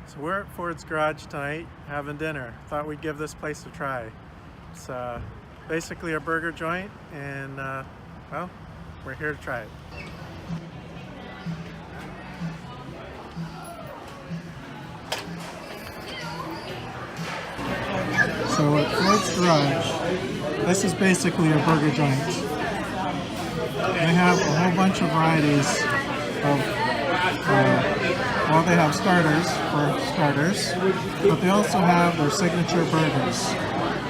So we're at Ford's Garage tonight having dinner. Thought we'd give this place a try. It's basically a burger joint, and well, we're here to try it. So at Ford's Garage, this is basically a burger joint. They have a whole bunch of varieties of well, they have starters for starters, but they also have their signature burgers.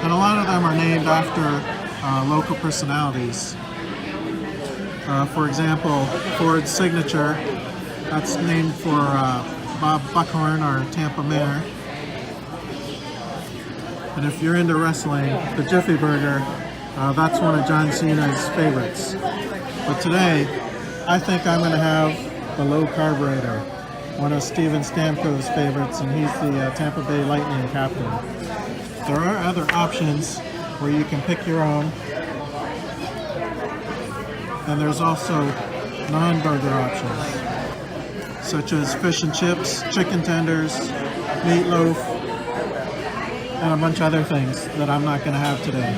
And a lot of them are named after local personalities. For example, Ford's signature, that's named for Bob Buckhorn, our Tampa mayor. And if you're into wrestling, the Jiffy Burger, that's one of John Cena's favorites. But today, I think I'm going to have the low carburetor, one of Steven Stamkos's favorites, and he's the Tampa Bay Lightning captain. There are other options where you can pick your own, and there's also non-burger options, such as fish and chips, chicken tenders, meatloaf, and a bunch of other things that I'm not going to have today.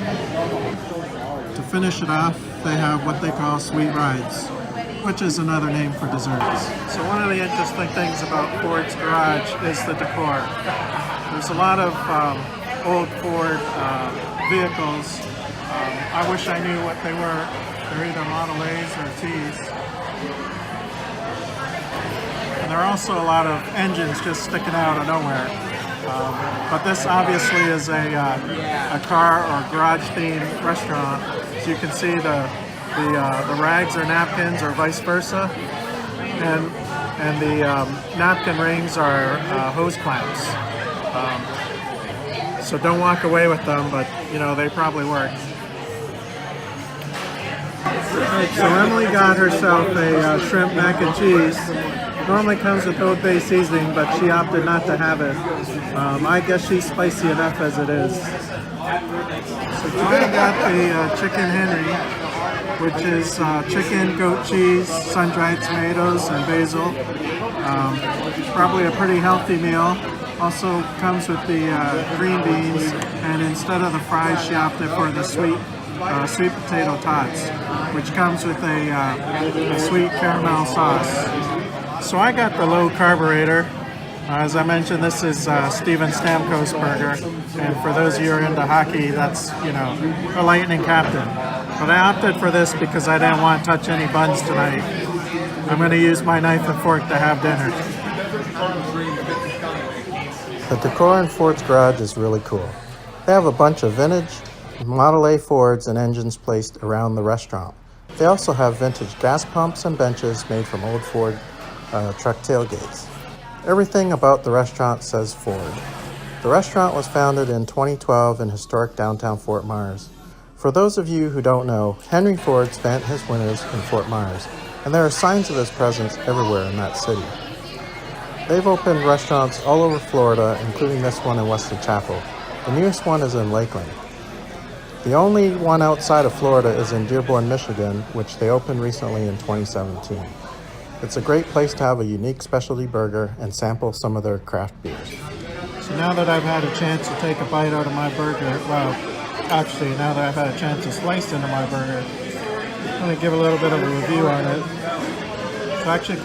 To finish it off, they have what they call sweet rides, which is another name for desserts. So one of the interesting things about Ford's Garage is the decor. There's a lot of old Ford vehicles. I wish I knew what they were. They're either Model A's or T's. And there are also a lot of engines just sticking out of nowhere. But this obviously is a car or garage themed restaurant. So you can see the rags are napkins or vice versa, and the napkin rings are hose clamps. So don't walk away with them, but you know, they probably work. So Emily got herself a shrimp mac and cheese. Normally comes with Old Bay seasoning, but she opted not to have it. I guess she's spicy enough as it is. So today I got the chicken Henry, which is chicken, goat cheese, sun-dried tomatoes, and basil. Probably a pretty healthy meal. Also comes with the green beans, and instead of the fries, she opted for the sweet potato tots, which comes with a sweet caramel sauce. So I got the low carburetor. As I mentioned, this is Steven Stamkos's burger, and for those of you who are into hockey, that's, you know, the Lightning captain. But I opted for this because I didn't want to touch any buns tonight. I'm going to use my knife and fork to have dinner. The decor in Ford's Garage is really cool. They have a bunch of vintage Model A Fords and engines placed around the restaurant. They also have vintage gas pumps and benches made from old Ford truck tailgates. Everything about the restaurant says Ford. The restaurant was founded in 2012 in historic downtown Fort Myers. For those of you who don't know, Henry Ford spent his winters in Fort Myers, and there are signs of his presence everywhere in that city. They've opened restaurants all over Florida, including this one in Wesley Chapel. The newest one is in Lakeland. The only one outside of Florida is in Dearborn, Michigan, which they opened recently in 2017. It's a great place to have a unique specialty burger and sample some of their craft beers. So now that I've had a chance to take a bite out of my burger, well, actually now that I've had a chance to slice into my burger, I'm going to give a little bit of a review on it. It's actually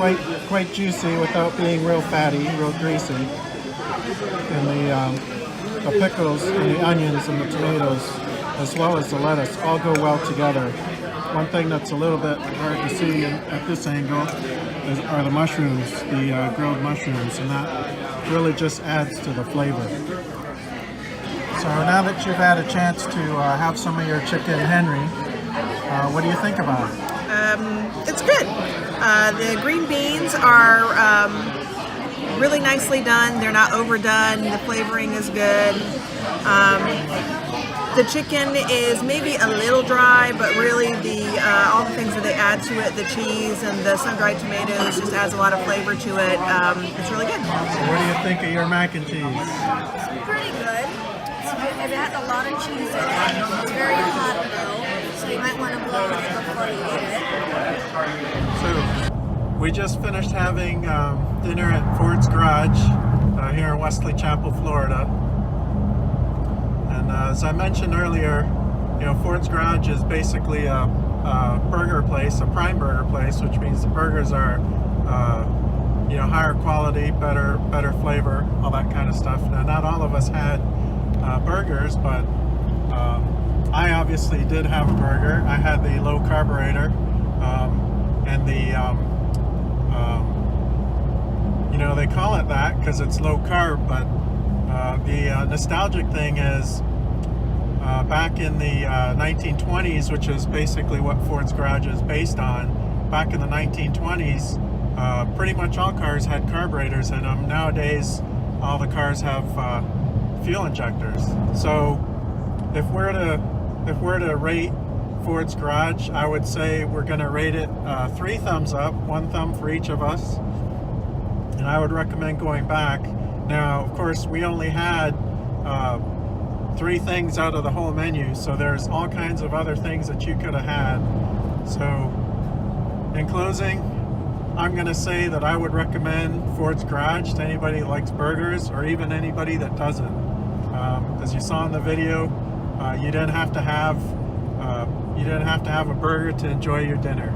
quite juicy without being real fatty, real greasy. And the pickles and the onions and the tomatoes, as well as the lettuce, all go well together. One thing that's a little bit hard to see at this angle are the mushrooms, the grilled mushrooms, and that really just adds to the flavor. So now that you've had a chance to have some of your chicken Henry, what do you think about it? It's good. The green beans are really nicely done. They're not overdone. The flavoring is good. The chicken is maybe a little dry, but really all the things that they add to it, the cheese and the sun-dried tomatoes, just adds a lot of flavor to it. It's really good. So what do you think of your mac and cheese? It's pretty good. It has a lot of cheese in it. It's very hot though, so you might want to blow it before you eat it. So we just finished having dinner at Ford's Garage. here in Wesley Chapel, Florida. And as I mentioned earlier, you know, Ford's Garage is basically a burger place, a prime burger place, which means the burgers are, you know, higher quality, better flavor, all that kind of stuff. Now, not all of us had burgers, but I obviously did have a burger. I had the low carburetor and the, you know, they call it that because it's low carb, but the nostalgic thing is back in the 1920s, which is basically what Ford's Garage is based on. Back in the 1920s, pretty much all cars had carburetors in them. Nowadays, all the cars have fuel injectors. So if we're to rate Ford's Garage, I would say we're going to rate it 3 thumbs up, 1 thumb for each of us, and I would recommend going back. Now, of course, we only had 3 things out of the whole menu, so there's all kinds of other things that you could have had. So in closing, I'm going to say that I would recommend Ford's Garage to anybody who likes burgers, or even anybody that doesn't. As you saw in the video, you didn't have to have a burger to enjoy your dinner.